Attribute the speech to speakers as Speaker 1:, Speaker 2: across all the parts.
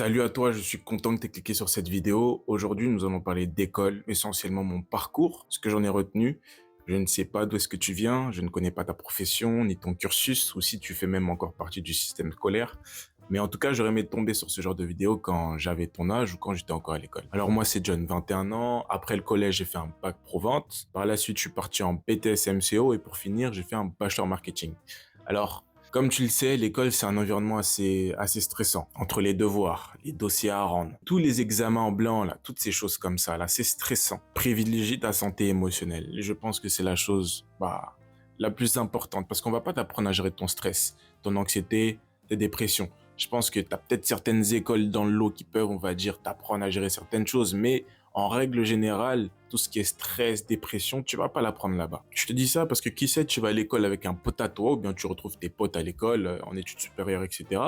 Speaker 1: Salut à toi, je suis content que tu aies cliqué sur cette vidéo. Aujourd'hui, nous allons parler d'école, essentiellement mon parcours, ce que j'en ai retenu. Je ne sais pas d'où est-ce que tu viens, je ne connais pas ta profession, ni ton cursus, ou si tu fais même encore partie du système scolaire. Mais en tout cas, j'aurais aimé tomber sur ce genre de vidéo quand j'avais ton âge ou quand j'étais encore à l'école. Alors moi, c'est John, 21 ans. Après le collège, j'ai fait un bac pro-vente. Par la suite, je suis parti en BTS MCO et pour finir, j'ai fait un bachelor marketing. Alors, comme tu le sais, l'école, c'est un environnement assez stressant. Entre les devoirs, les dossiers à rendre, tous les examens en blanc, là, toutes ces choses comme ça, là, c'est stressant. Privilégie ta santé émotionnelle. Et je pense que c'est la chose, la plus importante parce qu'on va pas t'apprendre à gérer ton stress, ton anxiété, tes dépressions. Je pense que tu as peut-être certaines écoles dans le lot qui peuvent, on va dire, t'apprendre à gérer certaines choses, mais en règle générale, tout ce qui est stress, dépression, tu vas pas l'apprendre là-bas. Je te dis ça parce que qui sait, tu vas à l'école avec un pote à toi, ou bien tu retrouves tes potes à l'école, en études supérieures, etc.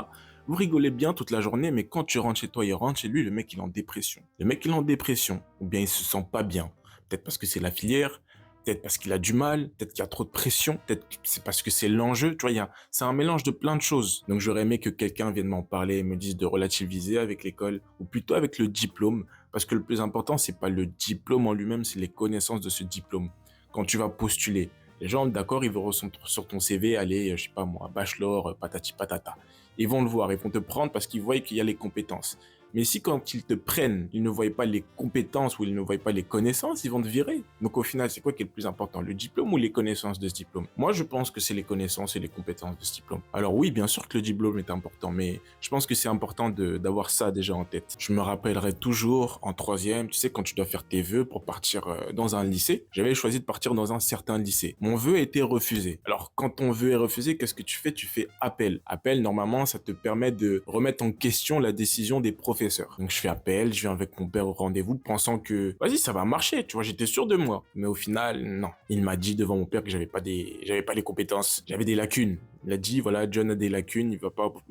Speaker 1: Vous rigolez bien toute la journée, mais quand tu rentres chez toi, il rentre chez lui, le mec il est en dépression. Le mec il est en dépression, ou bien il se sent pas bien. Peut-être parce que c'est la filière, peut-être parce qu'il a du mal, peut-être qu'il y a trop de pression, peut-être que c'est parce que c'est l'enjeu, tu vois, c'est un mélange de plein de choses. Donc j'aurais aimé que quelqu'un vienne m'en parler et me dise de relativiser avec l'école, ou plutôt avec le diplôme, parce que le plus important, c'est pas le diplôme en lui-même, c'est les connaissances de ce diplôme. Quand tu vas postuler, les gens, d'accord, ils verront sur ton CV, aller, je sais pas moi, bachelor, patati patata. Ils vont le voir, ils vont te prendre parce qu'ils voient qu'il y a les compétences. Mais si quand ils te prennent, ils ne voient pas les compétences ou ils ne voient pas les connaissances, ils vont te virer. Donc au final, c'est quoi qui est le plus important, le diplôme ou les connaissances de ce diplôme? Moi, je pense que c'est les connaissances et les compétences de ce diplôme. Alors oui, bien sûr que le diplôme est important, mais je pense que c'est important d'avoir ça déjà en tête. Je me rappellerai toujours en troisième, tu sais, quand tu dois faire tes vœux pour partir dans un lycée, j'avais choisi de partir dans un certain lycée. Mon vœu a été refusé. Alors quand ton vœu est refusé, qu'est-ce que tu fais? Tu fais appel. Appel, normalement, ça te permet de remettre en question la décision des professeurs. Donc je fais appel, je viens avec mon père au rendez-vous pensant que vas-y ça va marcher, tu vois, j'étais sûr de moi. Mais au final, non. Il m'a dit devant mon père que j'avais pas les compétences, j'avais des lacunes. Il a dit voilà, John a des lacunes, il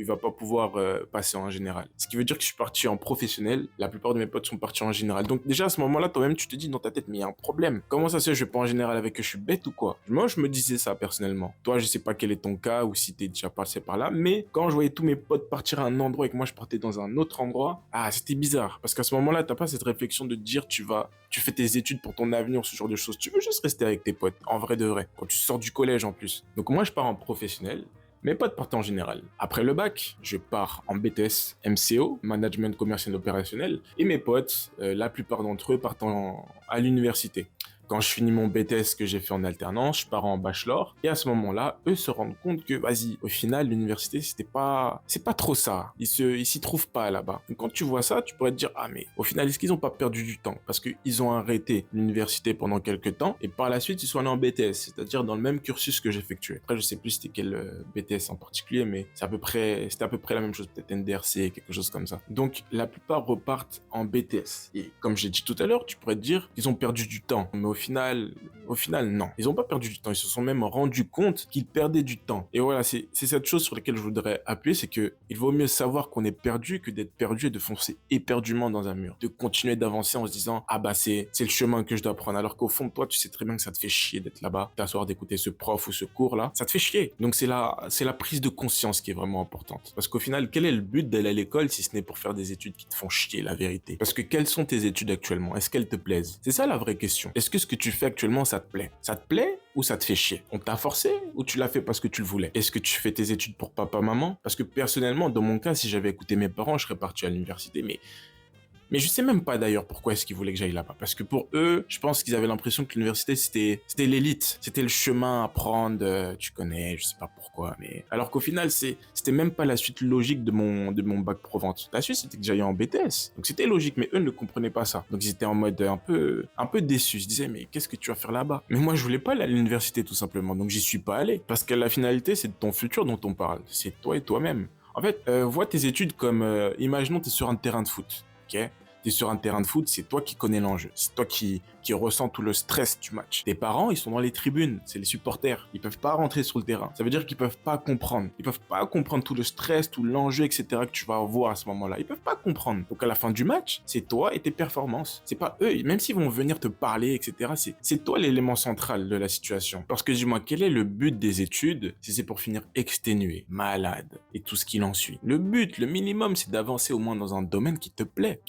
Speaker 1: va pas pouvoir passer en général. Ce qui veut dire que je suis parti en professionnel, la plupart de mes potes sont partis en général. Donc déjà à ce moment-là, toi-même tu te dis dans ta tête mais il y a un problème. Comment ça se fait je vais pas en général avec eux, je suis bête ou quoi? Moi je me disais ça personnellement. Toi je sais pas quel est ton cas ou si t'es déjà passé par là, mais quand je voyais tous mes potes partir à un endroit et que moi je partais dans un autre endroit, c'était bizarre. Parce qu'à ce moment-là, t'as pas cette réflexion de te dire tu fais tes études pour ton avenir, ce genre de choses. Tu veux juste rester avec tes potes, en vrai de vrai. Quand tu sors du collège en plus. Donc moi, je pars en professionnel. Mes potes partent en général. Après le bac, je pars en BTS MCO, Management Commercial Opérationnel, et mes potes, la plupart d'entre eux partent à l'université. Quand je finis mon BTS que j'ai fait en alternance, je pars en bachelor. Et à ce moment-là, eux se rendent compte que, vas-y, au final, l'université, c'est pas trop ça. Ils s'y trouvent pas là-bas. Donc, quand tu vois ça, tu pourrais te dire, ah, mais au final, est-ce qu'ils ont pas perdu du temps? Parce qu'ils ont arrêté l'université pendant quelques temps et par la suite, ils sont allés en BTS, c'est-à-dire dans le même cursus que j'effectuais. Après, je sais plus c'était quel BTS en particulier, mais c'était à peu près la même chose, peut-être NDRC, quelque chose comme ça. Donc, la plupart repartent en BTS. Et comme j'ai dit tout à l'heure, tu pourrais te dire qu'ils ont perdu du temps. Mais au final, non. Ils ont pas perdu du temps. Ils se sont même rendus compte qu'ils perdaient du temps. Et voilà, c'est cette chose sur laquelle je voudrais appuyer, c'est que il vaut mieux savoir qu'on est perdu que d'être perdu et de foncer éperdument dans un mur. De continuer d'avancer en se disant, ah bah c'est le chemin que je dois prendre. Alors qu'au fond de toi, tu sais très bien que ça te fait chier d'être là-bas, t'asseoir, d'écouter ce prof ou ce cours là. Ça te fait chier. Donc c'est la prise de conscience qui est vraiment importante. Parce qu'au final, quel est le but d'aller à l'école si ce n'est pour faire des études qui te font chier, la vérité? Parce que quelles sont tes études actuellement? Est-ce qu'elles te plaisent? C'est ça la vraie question. Est-ce que ce que tu fais actuellement, ça te plaît? Ça te plaît ou ça te fait chier? On t'a forcé ou tu l'as fait parce que tu le voulais? Est-ce que tu fais tes études pour papa, maman? Parce que personnellement, dans mon cas, si j'avais écouté mes parents, je serais parti à l'université, mais je sais même pas d'ailleurs pourquoi est-ce qu'ils voulaient que j'aille là-bas. Parce que pour eux, je pense qu'ils avaient l'impression que l'université c'était l'élite. C'était le chemin à prendre, tu connais, je sais pas pourquoi, mais. Alors qu'au final, c'était même pas la suite logique de mon bac pro vente. La suite, c'était que j'allais en BTS. Donc c'était logique, mais eux ne comprenaient pas ça. Donc ils étaient en mode un peu déçus. Ils se disaient, mais qu'est-ce que tu vas faire là-bas? Mais moi, je voulais pas aller à l'université tout simplement. Donc j'y suis pas allé. Parce que la finalité, c'est de ton futur dont on parle. C'est toi et toi-même. En fait, vois tes études comme, imaginons, t'es sur un terrain de foot. Ok? T'es sur un terrain de foot, c'est toi qui connais l'enjeu. C'est toi qui qui ressent tout le stress du match. Tes parents, ils sont dans les tribunes, c'est les supporters. Ils peuvent pas rentrer sur le terrain. Ça veut dire qu'ils peuvent pas comprendre. Ils peuvent pas comprendre tout le stress, tout l'enjeu, etc. que tu vas avoir à ce moment-là. Ils peuvent pas comprendre. Donc à la fin du match, c'est toi et tes performances. C'est pas eux. Même s'ils vont venir te parler, etc. C'est toi l'élément central de la situation. Parce que dis-moi, quel est le but des études si c'est pour finir exténué, malade et tout ce qu'il en suit? Le but, le minimum, c'est d'avancer au moins dans un domaine qui te plaît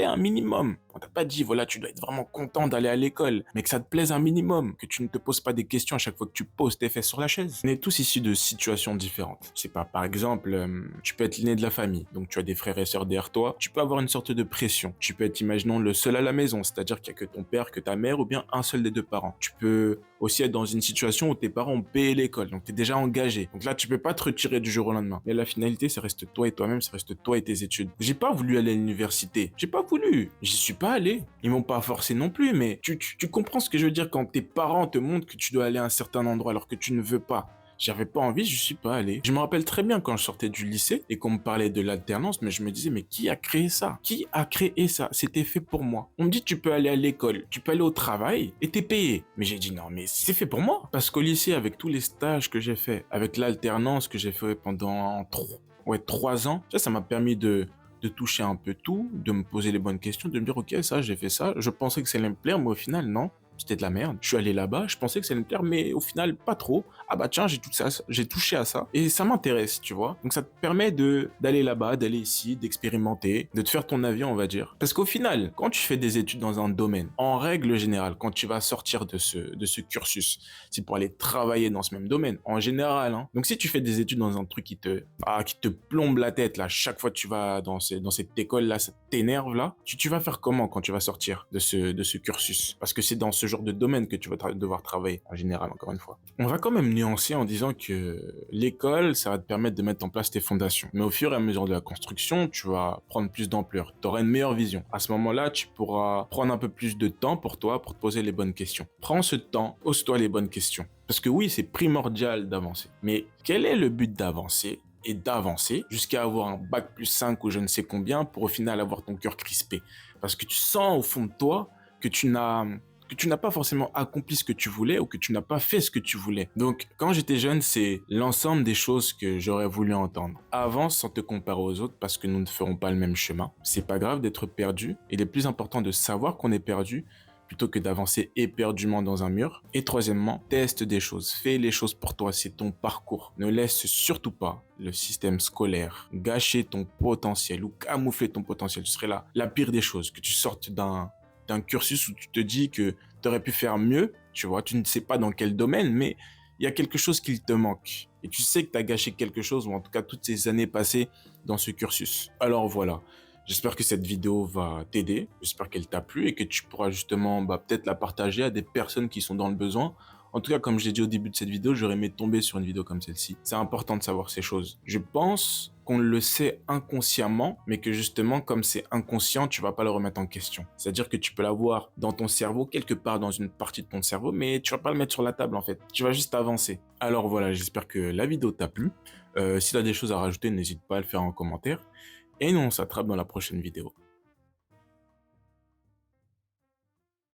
Speaker 1: un minimum. On t'a pas dit, voilà, tu dois être vraiment content d'aller à l'école, mais que ça te plaise un minimum, que tu ne te poses pas des questions à chaque fois que tu poses tes fesses sur la chaise. On est tous issus de situations différentes. Je sais pas, par exemple, tu peux être l'aîné de la famille, donc tu as des frères et sœurs derrière toi, tu peux avoir une sorte de pression. Tu peux être, imaginons, le seul à la maison, c'est-à-dire qu'il y a que ton père, que ta mère, ou bien un seul des deux parents. Tu peux aussi être dans une situation où tes parents ont payé l'école, donc tu es déjà engagé. Donc là, tu peux pas te retirer du jour au lendemain. Mais la finalité, ça reste toi et toi-même, ça reste toi et tes études. J'ai pas voulu aller à l'université. J'ai pas voulu. J'y suis pas allé. Ils m'ont pas forcé non plus, mais tu comprends ce que je veux dire quand tes parents te montrent que tu dois aller à un certain endroit alors que tu ne veux pas. J'avais pas envie, je suis pas allé. Je me rappelle très bien quand je sortais du lycée et qu'on me parlait de l'alternance, mais je me disais, mais qui a créé ça? Qui a créé ça? C'était fait pour moi. On me dit, tu peux aller à l'école, tu peux aller au travail et t'es payé. Mais j'ai dit, non, mais c'est fait pour moi. Parce qu'au lycée, avec tous les stages que j'ai fait, avec l'alternance que j'ai fait pendant 3 ans, ça m'a permis de toucher un peu tout, de me poser les bonnes questions, de me dire, ok, ça, j'ai fait ça. Je pensais que ça allait me plaire, mais au final, non. C'était de la merde. Je suis allé là-bas, je pensais que ça allait me plaire, mais au final, pas trop. Ah bah tiens, j'ai touché à ça et ça m'intéresse, tu vois. Donc ça te permet d'aller là-bas, d'aller ici, d'expérimenter, de te faire ton avis, on va dire. Parce qu'au final, quand tu fais des études dans un domaine, en règle générale, quand tu vas sortir de ce cursus, c'est pour aller travailler dans ce même domaine, en général, hein. Donc si tu fais des études dans un truc qui te plombe la tête, là, chaque fois que tu vas dans cette école-là, ça t'énerve, là, tu vas faire comment quand tu vas sortir de ce cursus? Parce que c'est dans ce genre de domaine que tu vas devoir travailler, en général, encore une fois. On va quand même nuancer en disant que l'école, ça va te permettre de mettre en place tes fondations. Mais au fur et à mesure de la construction, tu vas prendre plus d'ampleur. Tu auras une meilleure vision. À ce moment-là, tu pourras prendre un peu plus de temps pour toi, pour te poser les bonnes questions. Prends ce temps, pose-toi les bonnes questions. Parce que oui, c'est primordial d'avancer. Mais quel est le but d'avancer? Et d'avancer jusqu'à avoir un bac plus 5 ou je ne sais combien pour au final avoir ton cœur crispé. Parce que tu sens au fond de toi que tu n'as pas forcément accompli ce que tu voulais ou que tu n'as pas fait ce que tu voulais. Donc, quand j'étais jeune, c'est l'ensemble des choses que j'aurais voulu entendre. Avance sans te comparer aux autres parce que nous ne ferons pas le même chemin. C'est pas grave d'être perdu. Il est plus important de savoir qu'on est perdu plutôt que d'avancer éperdument dans un mur. Et troisièmement, teste des choses. Fais les choses pour toi, c'est ton parcours. Ne laisse surtout pas le système scolaire gâcher ton potentiel ou camoufler ton potentiel. Ce serait la pire des choses, que tu sortes d'un cursus où tu te dis que tu aurais pu faire mieux, tu vois, tu ne sais pas dans quel domaine, mais il y a quelque chose qui te manque. Et tu sais que tu as gâché quelque chose, ou en tout cas toutes ces années passées dans ce cursus. Alors voilà, j'espère que cette vidéo va t'aider, j'espère qu'elle t'a plu et que tu pourras justement peut-être la partager à des personnes qui sont dans le besoin. En tout cas, comme je l'ai dit au début de cette vidéo, j'aurais aimé tomber sur une vidéo comme celle-ci. C'est important de savoir ces choses. Je pense qu'on le sait inconsciemment, mais que justement, comme c'est inconscient, tu vas pas le remettre en question. C'est-à-dire que tu peux l'avoir dans ton cerveau, quelque part dans une partie de ton cerveau, mais tu vas pas le mettre sur la table en fait. Tu vas juste avancer. Alors voilà, j'espère que la vidéo t'a plu. Si tu as des choses à rajouter, n'hésite pas à le faire en commentaire. Et nous, on s'attrape dans la prochaine vidéo.